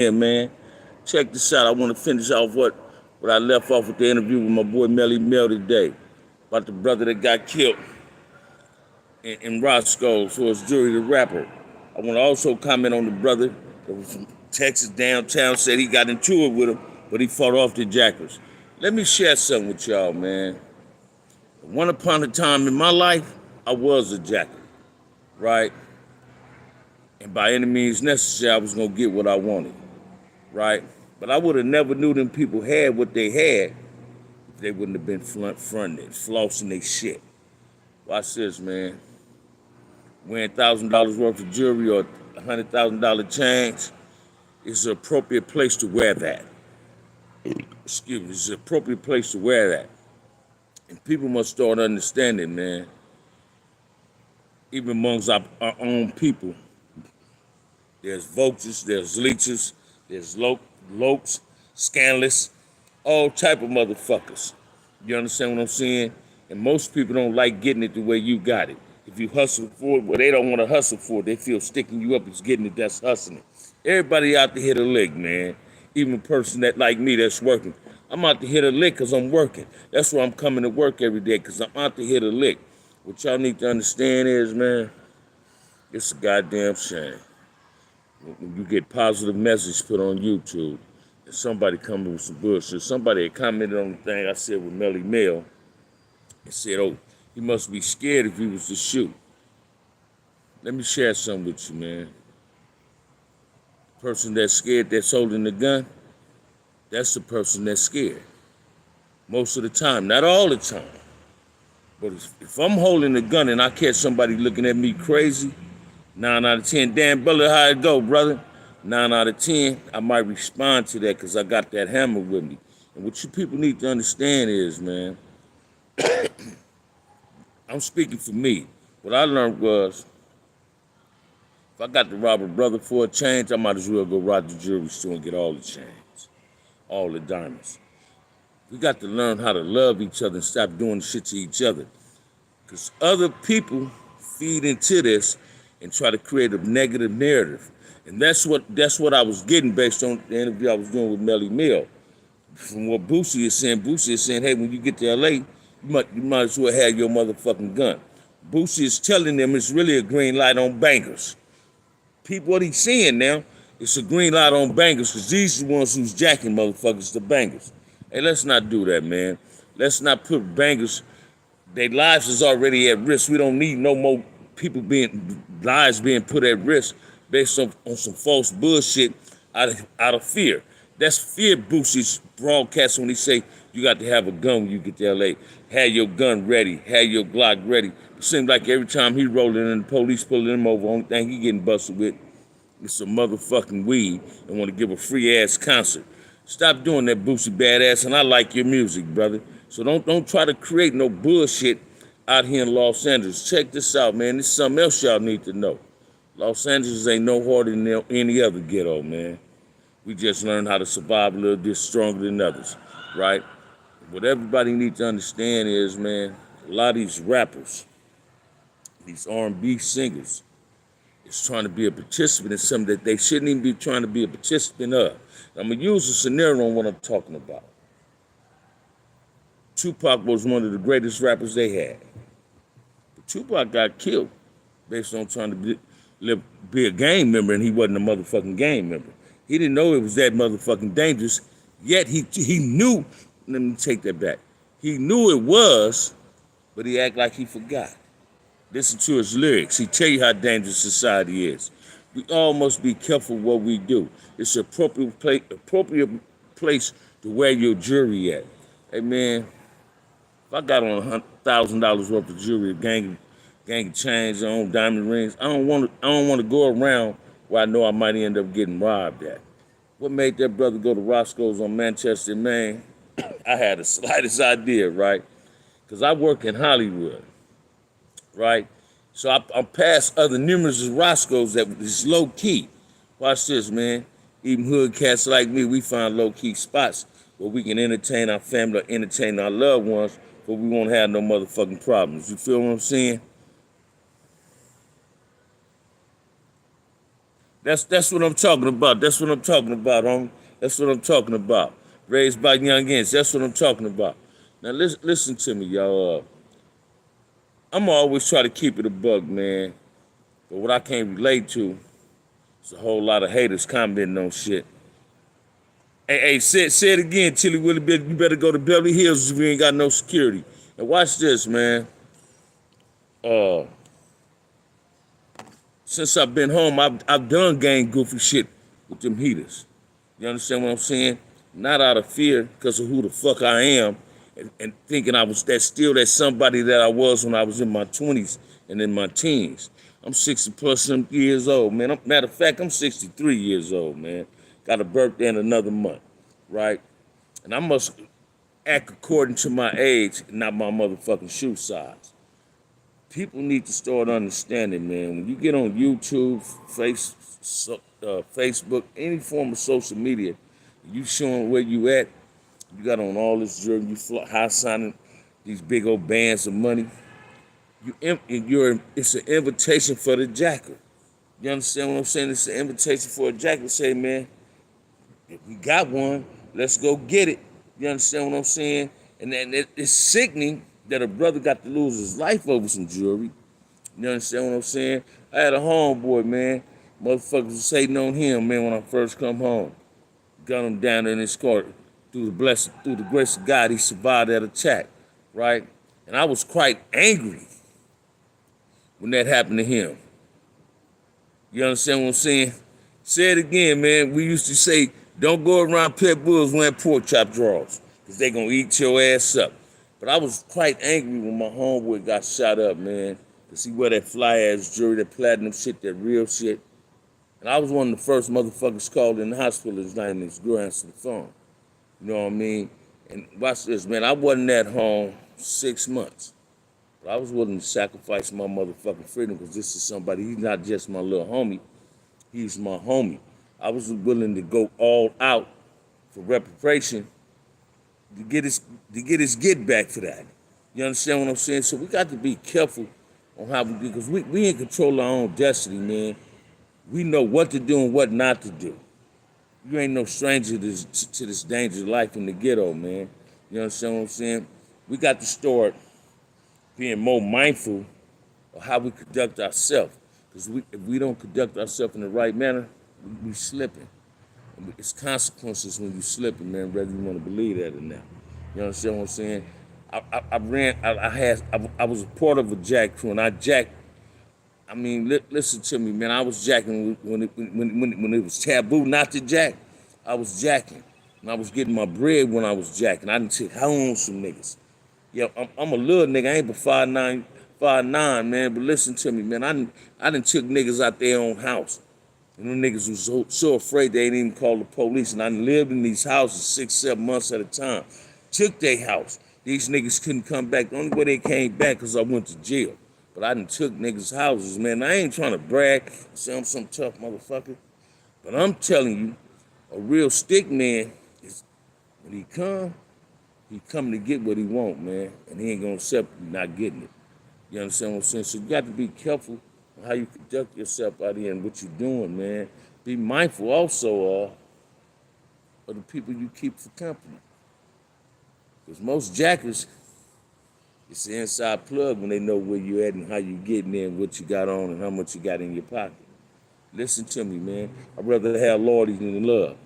here, man. Check this out. I want to finish off what I left off with the interview with my boy Melly Mel today about the brother that got killed in Roscoe, so it's Jury the rapper. I want to also comment on the brother that was from Texas downtown, said he got into it with him, but he fought off the jackals. Let me share something with y'all, man. One upon a time in my life, I was a jackal, right? And by any means necessary, I was gonna get what I wanted, right? But I would have never knew them people had what they had if they wouldn't have been fronted, flossing their shit. Watch this, man. Wearing $1,000 worth of jewelry or $100,000 chains is the appropriate place to wear that. Excuse me, it's the appropriate place to wear that. And people must start understanding, man, even amongst our own people, there's vultures, there's leeches, there's lokes, scandalous, all type of motherfuckers. You understand what I'm saying? And most people don't like getting it the way you got it. If you hustle for it, well, they don't want to hustle for it. They feel sticking you up is getting it, that's hustling it. Everybody out to hit a lick, man. Even a person that like me that's working. I'm out to hit a lick because I'm working. That's why I'm coming to work every day, because I'm out to hit a lick. What y'all need to understand is, man, it's a goddamn shame. When you get positive message put on YouTube, and somebody coming with some bullshit. Somebody had commented on the thing I said with Melly Mel and said, oh, he must be scared if he was to shoot. Let me share something with you, man. The person that's scared that's holding the gun, that's the person that's scared. Most of the time, not all the time. But if I'm holding the gun and I catch somebody looking at me crazy, 9 out of 10, damn brother, how it go, brother? 9 out of 10, I might respond to that because I got that hammer with me. And what you people need to understand is, man, I'm speaking for me. What I learned was, if I got to rob a brother for a change, I might as well go rob the jewelry store and get all the chains, all the diamonds. We got to learn how to love each other and stop doing shit to each other. Because other people feed into this and try to create a negative narrative. And that's what I was getting based on the interview I was doing with Melly Mel. From what Boosie is saying, hey, when you get to LA, you might as well have your motherfucking gun. Boosie is telling them it's really a green light on bangers. People, what he's saying now, it's a green light on bangers because these are the ones who's jacking motherfuckers, the bangers. Hey, let's not do that, man. Let's not put bangers, their lives is already at risk. We don't need no more people lives being put at risk based on some false bullshit out of fear. That's fear Boosie's broadcast when he say you got to have a gun when you get to LA. Have your gun ready. Have your Glock ready. It seems like every time he rolling and the police pulling him over, only thing he getting busted with is some motherfucking weed and want to give a free ass concert. Stop doing that, Boosie badass, and I like your music, brother. So don't try to create no bullshit out here in Los Angeles. Check this out, man. This is something else y'all need to know. Los Angeles ain't no harder than any other ghetto, man. We just learned how to survive a little bit stronger than others, right? What everybody needs to understand is, man, a lot of these rappers, these R&B singers, is trying to be a participant in something that they shouldn't even be trying to be a participant of. I'm going to use a scenario on what I'm talking about. Tupac was one of the greatest rappers they had. But Tupac got killed based on trying to be a gang member, and he wasn't a motherfucking gang member. He didn't know it was that motherfucking dangerous, yet he knew, let me take that back. He knew it was, but he act like he forgot. Listen to his lyrics. He tell you how dangerous society is. We all must be careful what we do. It's an appropriate place to wear your jewelry at. Hey, man, if I got on $1,000 worth of jewelry, a gang of chains, on diamond rings, I don't want to go around where I know I might end up getting robbed at. What made that brother go to Roscoe's on Manchester, Maine? I had the slightest idea, right? Because I work in Hollywood, right? So I'm past other numerous Roscoe's that is low key. Watch this, man. Even hood cats like me, we find low key spots where we can entertain our family, or entertain our loved ones, but we won't have no motherfucking problems. You feel what I'm saying? That's what I'm talking about. That's what I'm talking about, homie. That's what I'm talking about. Raised by youngins. That's what I'm talking about. Now listen to me, y'all. I'm always try to keep it a buck, man. But what I can't relate to is a whole lot of haters commenting on shit. Hey, say it again, Tilly Willie. You better go to Beverly Hills if you ain't got no security. And watch this, man. Uh, since I've been home, I've done gang goofy shit with them heaters. You understand what I'm saying? Not out of fear because of who the fuck I am and thinking I was that somebody that I was when I was in my 20s and in my teens. I'm 60 plus some years old, man. Matter of fact, I'm 63 years old, man. Got a birthday in another month, right? And I must act according to my age, not my motherfucking shoe size. People need to start understanding, man. When you get on YouTube, Facebook, any form of social media, you showing where you at. You got on all this jewelry, you high signing these big old bands of money. It's an invitation for the jacker. You understand what I'm saying? It's an invitation for a jacker to say, man, if we got one, let's go get it. You understand what I'm saying? And then it's sickening that a brother got to lose his life over some jewelry. You understand what I'm saying? I had a homeboy, man. Motherfuckers was hating on him, man, when I first come home. Gun him down in his car. Through the grace of God, he survived that attack, right? And I was quite angry when that happened to him. You understand what I'm saying? Say it again, man. We used to say, don't go around pit bulls wearing pork chop drawers, because they gonna eat your ass up. But I was quite angry when my homeboy got shot up, man. Cause he wear that fly ass jewelry, that platinum shit, that real shit. And I was one of the first motherfuckers called in the hospital. His name is girl answered the phone. You know what I mean? And watch this, man. I wasn't at home 6 months. But I was willing to sacrifice my motherfucking freedom because this is somebody, he's not just my little homie. He's my homie. I was willing to go all out for reparation to get his get back for that. You understand what I'm saying? So we got to be careful on how we do, because we in control of our own destiny, man. We know what to do and what not to do. You ain't no stranger to this dangerous life in the ghetto, man. You understand what I'm saying? We got to start being more mindful of how we conduct ourselves. Because if we don't conduct ourselves in the right manner, we slipping. It's consequences when you slipping, man, whether you want to believe that or not. You understand what I'm saying? I was a part of a jack crew, and I jacked. I mean, listen to me, man. I was jacking when it was taboo not to jack. I was jacking, and I was getting my bread when I was jacking. I didn't take home some niggas. Yeah, I'm a little nigga. I ain't but 5'9", man. But listen to me, man. I done took niggas out their own house. And them niggas was so afraid they didn't even call the police. And I lived in these houses 6, 7 months at a time. Took their house. These niggas couldn't come back. The only way they came back because I went to jail. But I done took niggas' houses, man. I ain't trying to brag, say I'm some tough motherfucker. But I'm telling you, a real stick man is when he coming to get what he want, man. And he ain't gonna accept you not getting it. You understand what I'm saying? So you got to be careful on how you conduct yourself out here and what you're doing, man. Be mindful also of the people you keep for company. Because most jackers, it's the inside plug when they know where you at and how you getting there and what you got on and how much you got in your pocket. Listen to me, man. I'd rather have loyalty than love.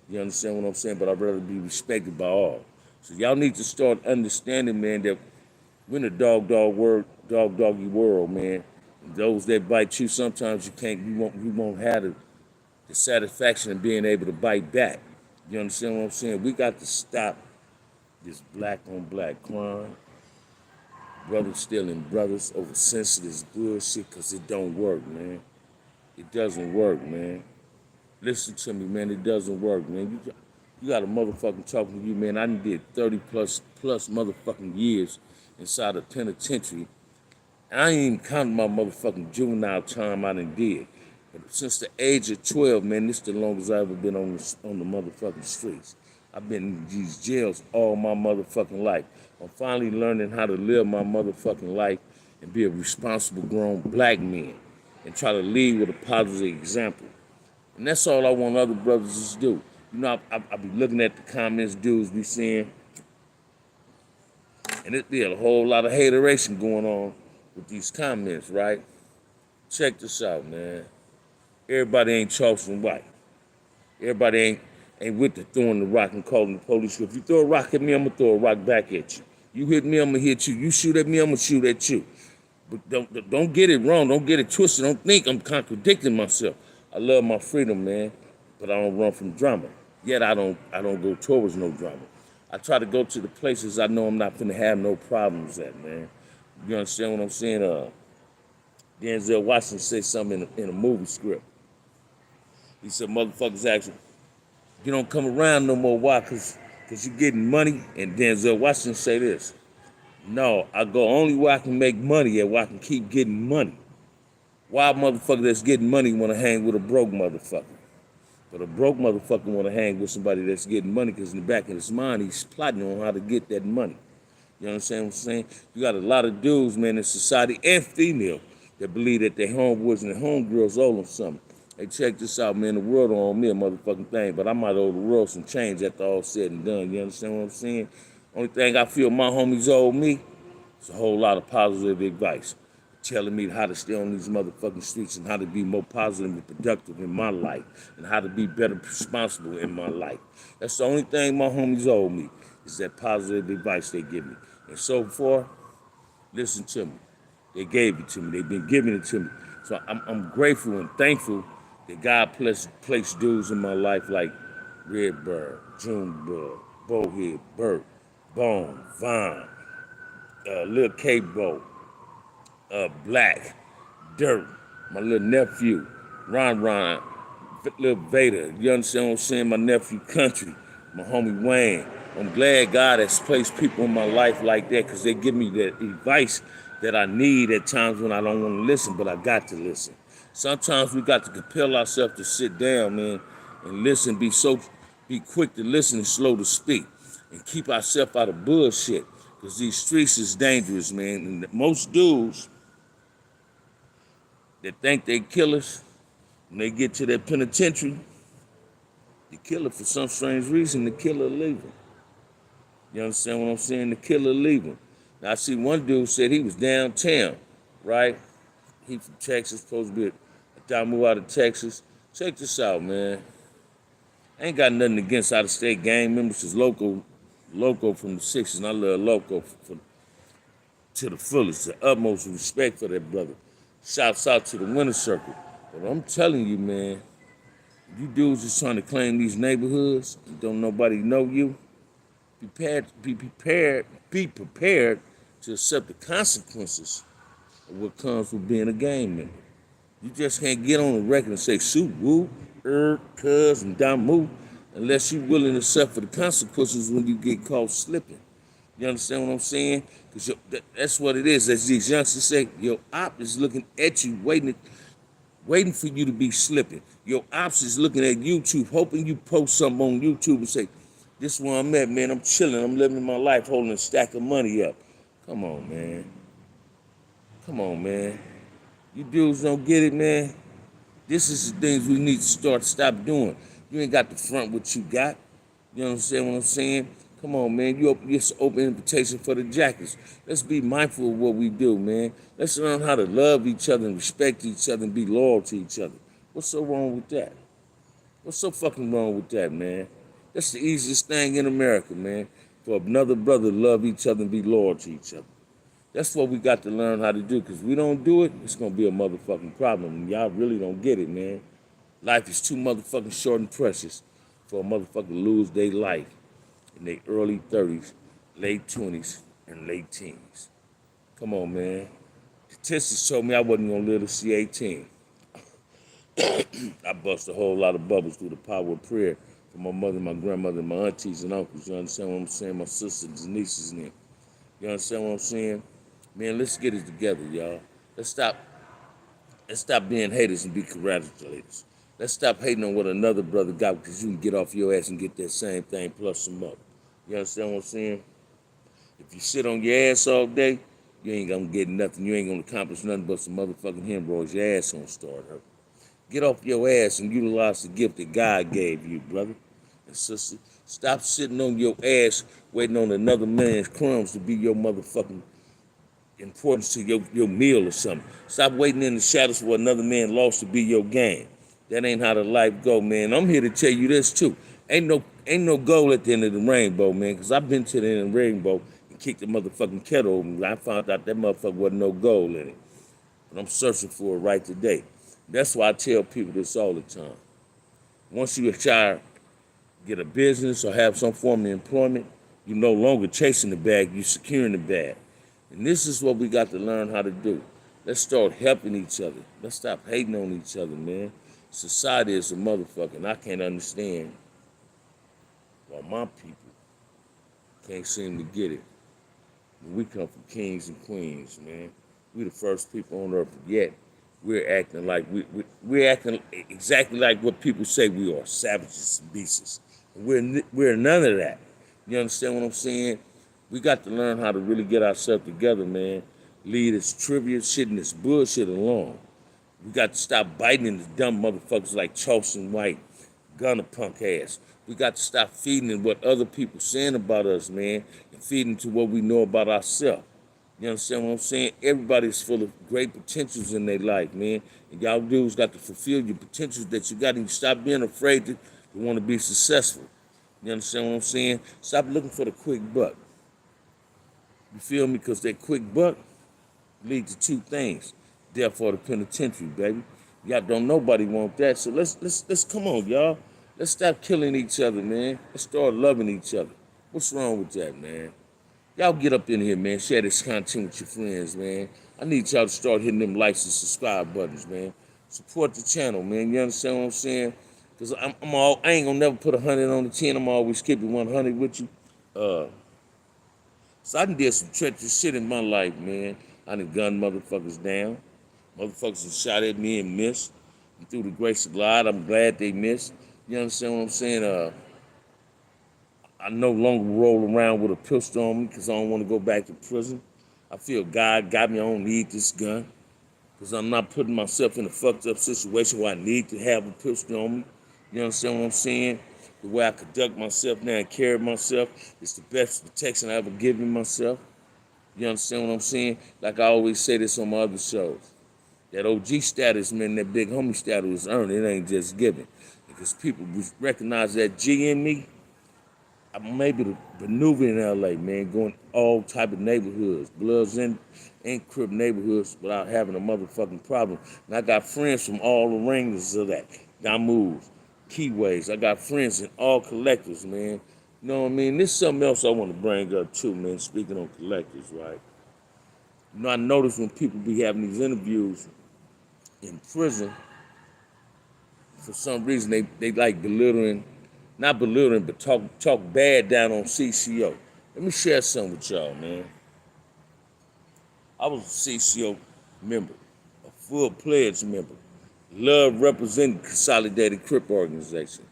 You understand what I'm saying? But I'd rather be respected by all. So y'all need to start understanding, man, that we're in a doggy world, man. And those that bite you, sometimes you won't have the satisfaction of being able to bite back. You understand what I'm saying? We got to stop this black on black crime. Brothers stealing brothers over senseless bullshit, because it don't work, man. It doesn't work, man. Listen to me, man. It doesn't work, man. You got a motherfucking talking to you, man. I done did 30 plus motherfucking years inside a penitentiary. And I ain't even counting my motherfucking juvenile time I done did. But since the age of 12, man, this is the longest I've ever been on the motherfucking streets. I've been in these jails all my motherfucking life. I'm finally learning how to live my motherfucking life and be a responsible grown black man and try to lead with a positive example. And that's all I want other brothers to do. You know, I be looking at the comments dudes be seeing, and it be a whole lot of hateration going on with these comments, right? Check this out, man. Everybody ain't Charleston White. Everybody ain't with the throwing the rock and calling the police. If you throw a rock at me, I'm gonna throw a rock back at you. You hit me, I'm gonna hit you. You shoot at me, I'm gonna shoot at you. But don't get it wrong. Don't get it twisted. Don't think I'm contradicting myself. I love my freedom, man, but I don't run from drama. Yet I don't go towards no drama. I try to go to the places I know I'm not gonna have no problems at, man. You understand what I'm saying? Denzel Washington said something in a movie script. He said, motherfuckers actually, you don't come around no more. Why? Because you're getting money. And Denzel Washington say this. No, I go only where I can make money and where I can keep getting money. Why a motherfucker that's getting money want to hang with a broke motherfucker? But a broke motherfucker want to hang with somebody that's getting money because in the back of his mind, he's plotting on how to get that money. You understand what I'm saying? You got a lot of dudes, man, in society and female that believe that their homeboys and their homegirls owe them something. Hey, check this out, man. The world don't owe me a motherfucking thing, but I might owe the world some change after all said and done. You understand what I'm saying? Only thing I feel my homies owe me is a whole lot of positive advice. Telling me how to stay on these motherfucking streets and how to be more positive and productive in my life and how to be better responsible in my life. That's the only thing my homies owe me is that positive advice they give me. And so far, listen to me. They gave it to me. They've been giving it to me. So I'm grateful and thankful that God placed dudes in my life like Redbird, Junebug, Bowhead, Burt, Bone, Vine, Lil K-Bo, Black, Dirt, my little nephew, Ron, Lil Vader. You understand what I'm saying? My nephew Country, my homie Wayne. I'm glad God has placed people in my life like that because they give me that advice that I need at times when I don't want to listen, but I got to listen. Sometimes we got to compel ourselves to sit down, man, and listen, be quick to listen and slow to speak, and keep ourselves out of bullshit. Because these streets is dangerous, man. And most dudes that think they killers, when they get to that penitentiary, the killer, for some strange reason, the killer leave them. You understand what I'm saying? The killer leave them. Now, I see one dude said he was downtown, right? He from Texas, supposed to be I moved out of Texas. Check this out, man. I ain't got nothing against out-of-state gang members. It's local from the 60s, and I love local to the fullest, the utmost respect for that brother. Shouts out to the winner circle. But I'm telling you, man, you dudes is trying to claim these neighborhoods and don't nobody know you. Be prepared to accept the consequences of what comes with being a gang member. You just can't get on the record and say shoot, woo, cuz, and damu unless you're willing to suffer the consequences when you get caught slipping. You understand what I'm saying? Because that's what it is. As these youngsters say, your op is looking at you, waiting for you to be slipping. Your ops is looking at YouTube, hoping you post something on YouTube and say, this is where I'm at, man. I'm chilling. I'm living my life holding a stack of money up. Come on, man. Come on, man. You dudes don't get it, man. This is the things we need to stop doing. You ain't got to front what you got. You understand what I'm saying? Come on, man. It's an open invitation for the jackets. Let's be mindful of what we do, man. Let's learn how to love each other and respect each other and be loyal to each other. What's so wrong with that? What's so fucking wrong with that, man? That's the easiest thing in America, man. For another brother to love each other and be loyal to each other. That's what we got to learn how to do, because if we don't do it, it's going to be a motherfucking problem. And y'all really don't get it, man. Life is too motherfucking short and precious for a motherfucker to lose their life in their early 30s, late 20s, and late teens. Come on, man. Statistics told me I wasn't going to live to see 18. I bust a whole lot of bubbles through the power of prayer for my mother, my grandmother, my aunties and uncles. You understand what I'm saying? My sisters and nieces and them. You understand what I'm saying? Man, let's get it together, y'all. Let's stop being haters and be congratulators. Let's stop hating on what another brother got because you can get off your ass and get that same thing plus some more. You understand what I'm saying? If you sit on your ass all day, you ain't gonna get nothing. You ain't gonna accomplish nothing but some motherfucking hemorrhoids. Your ass gonna start hurting. Get off your ass and utilize the gift that God gave you, brother and sister. Stop sitting on your ass waiting on another man's crumbs to be your motherfucking importance to your meal or something. Stop waiting in the shadows for another man lost to be your game. That ain't how the life go, man. I'm here to tell you this too. Ain't no goal at the end of the rainbow, man, because I've been to the end of the rainbow and kicked the motherfucking kettle over. And I found out that motherfucker wasn't no goal in it. But I'm searching for it right today. That's why I tell people this all the time. Once you try to get a business or have some form of employment, you're no longer chasing the bag, you're securing the bag. And this is what we got to learn how to do. Let's start helping each other. Let's stop hating on each other, man. Society is a motherfucker, and I can't understand why my people can't seem to get it. We come from kings and queens, man. We the first people on earth, yet we're acting like we're acting exactly like what people say we are, savages and beasts. We're none of that. You understand what I'm saying? We got to learn how to really get ourselves together, man. Leave this trivia shit and this bullshit alone. We got to stop biting into dumb motherfuckers like Charleston White, Gunner punk ass. We got to stop feeding in what other people saying about us, man, and feeding to what we know about ourselves. You understand what I'm saying? Everybody's full of great potentials in their life, man. And y'all dudes got to fulfill your potentials that you got, and you stop being afraid to want to be successful. You understand what I'm saying? Stop looking for the quick buck. You feel me? Because that quick buck leads to two things. Therefore, the penitentiary, baby. Y'all don't nobody want that. So let's come on, y'all. Let's stop killing each other, man. Let's start loving each other. What's wrong with that, man? Y'all get up in here, man. Share this content with your friends, man. I need y'all to start hitting them likes and subscribe buttons, man. Support the channel, man. You understand what I'm saying? Because I ain't gonna never put 100 on the 10. I'm always keeping 100 with you. So I done did some treacherous shit in my life, man. I done gunned motherfuckers down. Motherfuckers have shot at me and missed. And through the grace of God, I'm glad they missed. You understand what I'm saying? I no longer roll around with a pistol on me because I don't want to go back to prison. I feel God got me, I don't need this gun. Because I'm not putting myself in a fucked up situation where I need to have a pistol on me. You understand what I'm saying? The way I conduct myself now and carry myself is the best protection I ever given myself. You understand what I'm saying? Like I always say this on my other shows. That OG status, man, that big homie status is earned. It ain't just given. Because people recognize that G in me, I'm able to maneuver in LA, man, going all type of neighborhoods, Bloods and Crip neighborhoods without having a motherfucking problem. And I got friends from all the ranges of that. Damoos, Keyways. I got friends in all collectors, man. You know what I mean? This is something else I want to bring up too, man, speaking on collectors, right? You know, I notice when people be having these interviews in prison, for some reason they like belittling, not belittling, but talk bad down on CCO. Let me share something with y'all, man. I was a CCO member, a full-pledged member. Love representing Consolidated Crip Organization.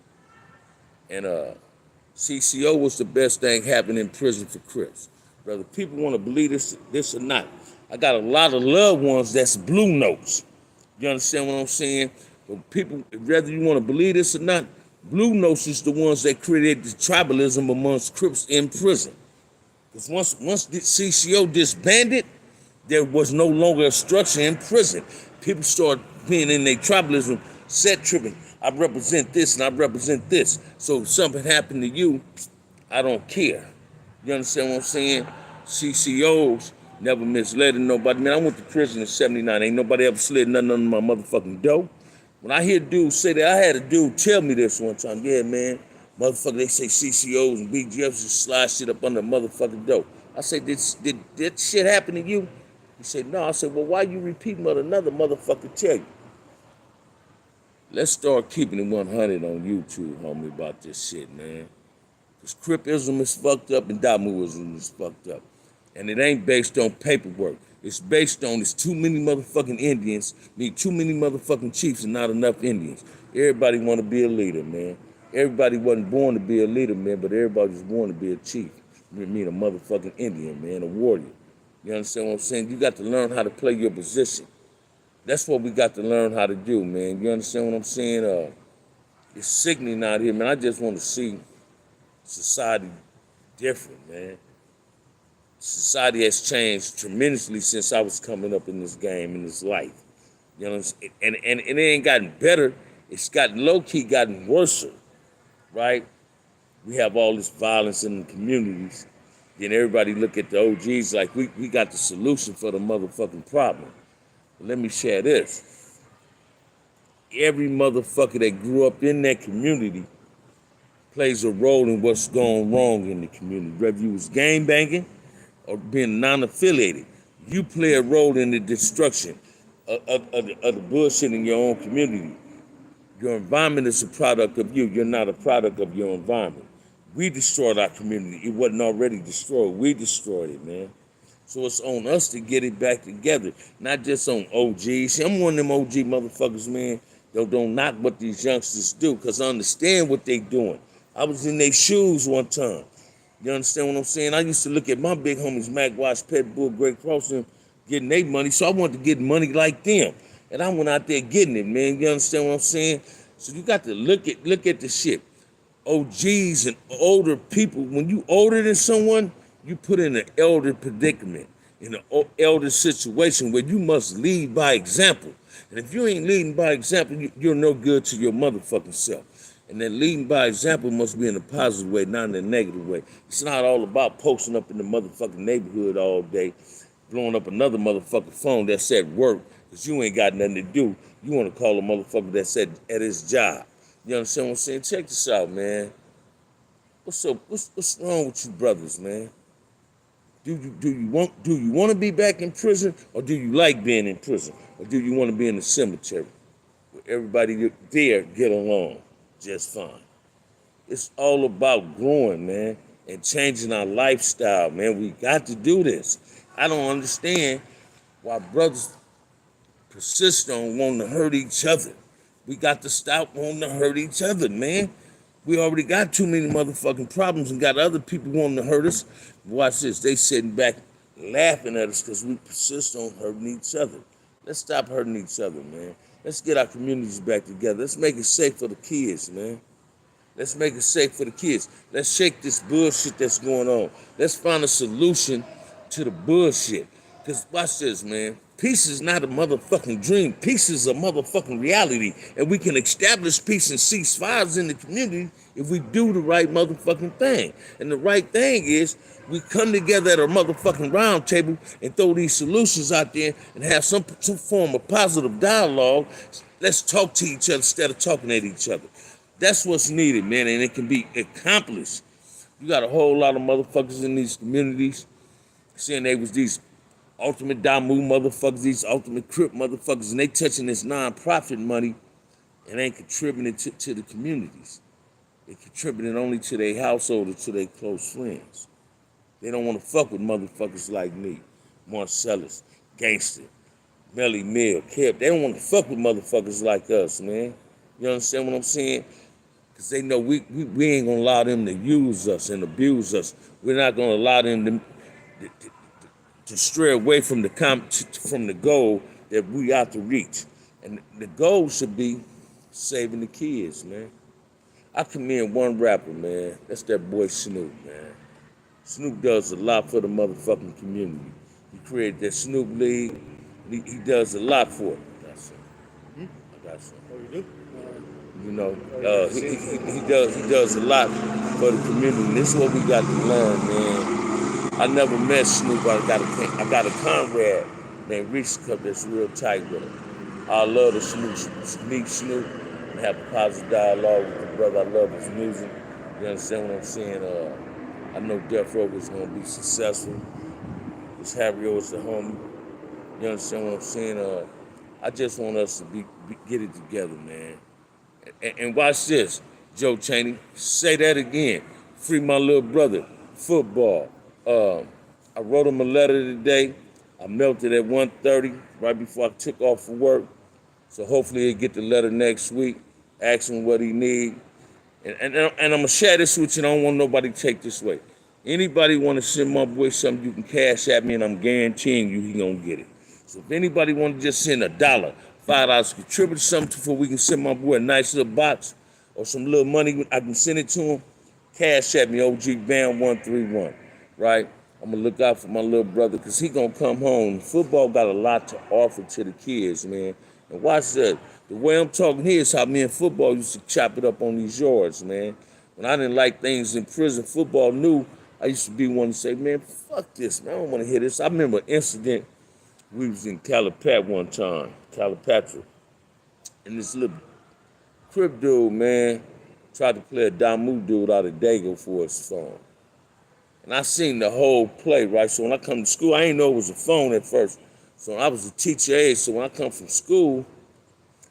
And CCO was the best thing happening in prison for Crips. Whether people want to believe this or not, I got a lot of loved ones that's Blue Notes. You understand what I'm saying? But people, whether you want to believe this or not, Blue Notes is the ones that created the tribalism amongst Crips in prison. Because once the CCO disbanded, there was no longer a structure in prison. People started being in their tribalism, set tripping. I represent this and I represent this. So if something happened to you, I don't care. You understand what I'm saying? CCOs never misled nobody. Man, I went to prison in 79. Ain't nobody ever slid nothing under my motherfucking dough. When I hear dudes say that, I had a dude tell me this one time. Yeah, man, motherfucker, they say CCOs and BGFs just slide shit up under motherfucking dough. I said, did that shit happen to you? He said, no. I said, well, why you repeating what another motherfucker tell you? Let's start keeping it 100 on YouTube, homie, about this shit, man. Because Cripism is fucked up and Damuism is fucked up. And it ain't based on paperwork. It's based on it's too many motherfucking Indians, need too many motherfucking chiefs and not enough Indians. Everybody want to be a leader, man. Everybody wasn't born to be a leader, man, but everybody was born to be a chief. I mean, a motherfucking Indian, man, a warrior. You understand what I'm saying? You got to learn how to play your position. That's what we got to learn how to do, man. You understand what I'm saying? It's sickening out here, man. I just want to see society different, man. Society has changed tremendously since I was coming up in this game, in this life. You know, and it ain't gotten better. It's gotten low key, gotten worse, right? We have all this violence in the communities. Then everybody look at the OGs like we got the solution for the motherfucking problem. But let me share this. Every motherfucker that grew up in that community plays a role in what's going wrong in the community. Whether you was gang banging or being non-affiliated, you play a role in the destruction of the bullshit in your own community. Your environment is a product of you. You're not a product of your environment. We destroyed our community. It wasn't already destroyed. We destroyed it, man. So it's on us to get it back together, not just on OGs. See, I'm one of them OG motherfuckers, man. Don't knock what these youngsters do, because I understand what they doing. I was in their shoes one time. You understand what I'm saying? I used to look at my big homies, Mac Watts, Pet Bull, Greg Cross, them getting their money, so I wanted to get money like them. And I went out there getting it, man. You understand what I'm saying? So you got to look at the shit. OGs and older people, when you older than someone, you put in an elder predicament, in an elder situation where you must lead by example. And if you ain't leading by example, you're no good to your motherfucking self. And then leading by example must be in a positive way, not in a negative way. It's not all about posting up in the motherfucking neighborhood all day, blowing up another motherfucking phone that's at work, because you ain't got nothing to do. You want to call a motherfucker that's at his job. You understand what I'm saying? Check this out, man. What's up? What's wrong with you brothers, man? Do you want to be back in prison, or do you like being in prison, or do you want to be in the cemetery where everybody there get along just fine? It's all about growing, man, and changing our lifestyle, man. We got to do this. I don't understand why brothers persist on wanting to hurt each other. We got to stop wanting to hurt each other, man. We already got too many motherfucking problems and got other people wanting to hurt us. Watch this. They sitting back laughing at us because we persist on hurting each other. Let's stop hurting each other, man. Let's get our communities back together. Let's make it safe for the kids, man. Let's make it safe for the kids. Let's shake this bullshit that's going on. Let's find a solution to the bullshit. Because watch this, man. Peace is not a motherfucking dream. Peace is a motherfucking reality. And we can establish peace and ceasefires in the community if we do the right motherfucking thing. And the right thing is we come together at a motherfucking round table and throw these solutions out there and have some form of positive dialogue. Let's talk to each other instead of talking at each other. That's what's needed, man, and it can be accomplished. You got a whole lot of motherfuckers in these communities saying they was these ultimate Damu motherfuckers, these ultimate Crip motherfuckers, and they touching this non-profit money and ain't contributing to the communities. They contributing only to their household or to their close friends. They don't want to fuck with motherfuckers like me, Marcellus, Gangster, Melly Mill, Kip. They don't want to fuck with motherfuckers like us, man. You understand what I'm saying? Because they know we ain't going to allow them to use us and abuse us. We're not going to allow them to stray away from the goal that we ought to reach. And the goal should be saving the kids, man. I commend one rapper, man. That's that boy Snoop, man. Snoop does a lot for the motherfucking community. He created that Snoop League. He does a lot for it. That's it. I got some. Oh, you do? You know, he does a lot for the community. And this is what we got to learn, man. I never met Snoop. I got a comrade named Reese Cup that's real tight with him. I love to meet Snoop and have a positive dialogue with the brother. I love his music. You understand what I'm saying? I know Death Row is going to be successful. This Harry O is the homie. You understand what I'm saying? I just want us to get it together, man. And watch this, Joe Chaney. Say that again. Free my little brother. Football. I wrote him a letter today. I mailed it at 1:30, right before I took off for work. So hopefully he'll get the letter next week. Ask him what he need. And I'm going to share this with you. I don't want nobody to take this way. Anybody want to send my boy something, you can cash at me, and I'm guaranteeing you he going to get it. So if anybody want to just send $1, $5, contribute something before we can send my boy a nice little box or some little money, I can send it to him. Cash at me, OG Bam 131, right? I'm gonna look out for my little brother because he gonna come home. Football got a lot to offer to the kids, man. And watch that. The way I'm talking here is how me and football used to chop it up on these yards, man. When I didn't like things in prison, football knew I used to be one to say, man, fuck this, man. I don't want to hear this. I remember an incident. We was in Calipat one time, Calipatra, and this little crib dude, man, tried to play a Damu dude out of Dago for his phone. And I seen the whole play, right? So when I come to school, I didn't know it was a phone at first. So I was a teacher age, so when I come from school,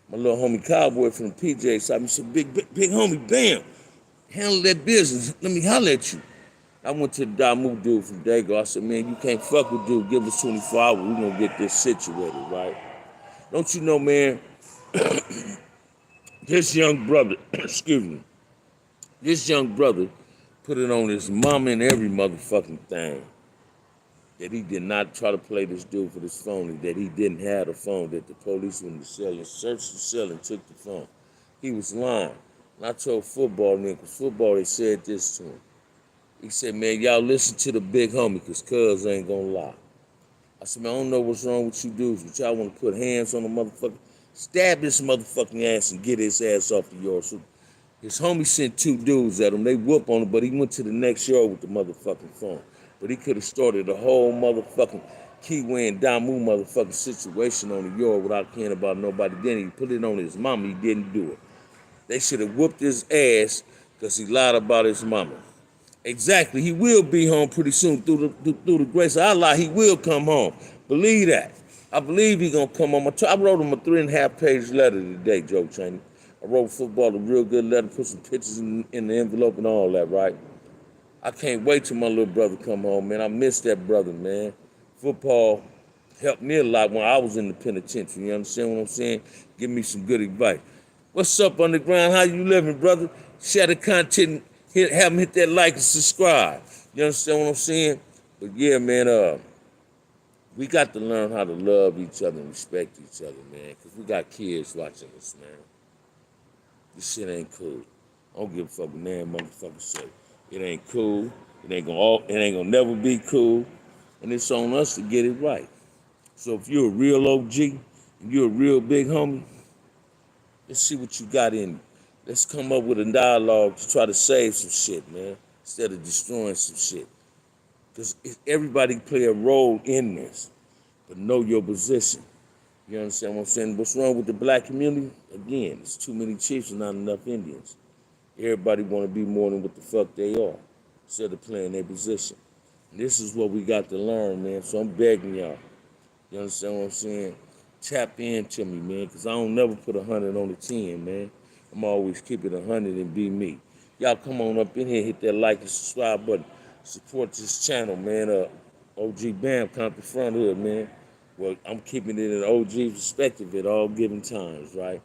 my little homie Cowboy from the PJ side, he said, big homie, Bam, handle that business. Let me holler at you. I went to the Damu dude from Dago. I said, man, you can't fuck with dude. Give us 24 hours. We're going to get this situated, right? Don't you know, man, this young brother, excuse me, this young brother put it on his mama and every motherfucking thing that he did not try to play this dude for this phone, that he didn't have the phone, that the police went to cell and searched the cell and took the phone. He was lying. And I told football, man, because football, they said this to him. He said, man, y'all listen to the big homie, because cuz ain't gonna lie. I said, man, I don't know what's wrong with you dudes, but y'all want to put hands on the motherfucker. Stab this motherfucking ass and get his ass off the yard. So his homie sent 2 dudes at him. They whoop on him, but he went to the next yard with the motherfucking phone. But he could have started a whole motherfucking Kiwi and Damu motherfucking situation on the yard without caring about nobody. Then he put it on his mama. He didn't do it. They should have whooped his ass because he lied about his mama. Exactly. He will be home pretty soon through the grace of Allah. He will come home. Believe that. I believe he's going to come home. I wrote him a 3.5-page letter today, Joe Cheney. I wrote football a real good letter, put some pictures in the envelope and all that, right? I can't wait till my little brother come home, man. I miss that brother, man. Football helped me a lot when I was in the penitentiary. You understand what I'm saying? Give me some good advice. What's up, Underground? How you living, brother? Share the content. Have them hit that like and subscribe. You understand what I'm saying? But yeah, man, we got to learn how to love each other and respect each other, man. Because we got kids watching us, man. This shit ain't cool. I don't give a fuck what man motherfucker say. It ain't cool. It ain't gonna never be cool. And it's on us to get it right. So if you're a real OG and you're a real big homie, let's see what you got in you. Let's come up with a dialogue to try to save some shit, man, instead of destroying some shit. Because everybody play a role in this, but know your position. You understand what I'm saying? What's wrong with the black community? Again, it's too many chiefs and not enough Indians. Everybody want to be more than what the fuck they are, instead of playing their position. And this is what we got to learn, man. So I'm begging y'all. You understand what I'm saying? Tap into me, man, because I don't never put 100 on the 10, man. I'm always keep it 100 and be me. Y'all come on up in here, hit that like and subscribe button. Support this channel, man. OG Bam, Compton Front Hood, man. Well, I'm keeping it in an OG perspective at all given times, right?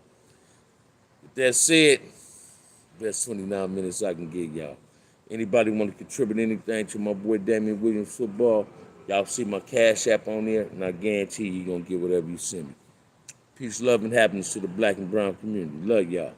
With that said, best 29 minutes I can give y'all. Anybody want to contribute anything to my boy Damian Williams football, y'all see my Cash App on there, and I guarantee you're going to get whatever you send me. Peace, love, and happiness to the black and brown community. Love y'all.